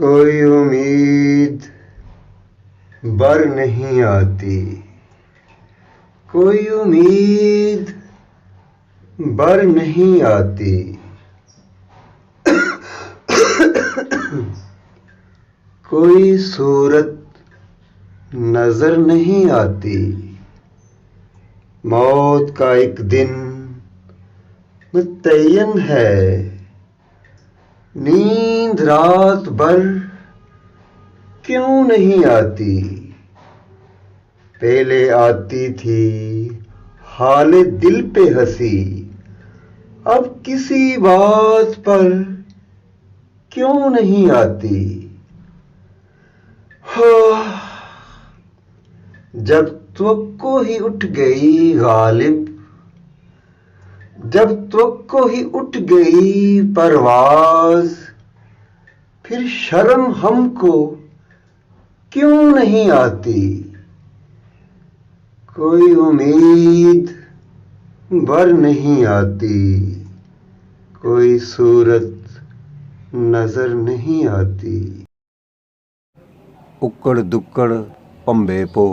कोई उम्मीद बर नहीं आती, कोई उम्मीद बर नहीं आती। कोई सूरत नजर नहीं आती। मौत का एक दिन मुतय्यन है, नींद रात भर क्यों नहीं आती। पहले आती थी हाले दिल पे हंसी, अब किसी बात पर क्यों नहीं आती। जब त्वक्को ही उठ गई गालिब, जब त्वक्को ही उठ गई परवाज, फिर शर्म हमको क्यों नहीं आती। कोई उम्मीद बर नहीं आती, कोई सूरत नजर नहीं आती। उक्कड़ दुक्कड़ पंबे पो।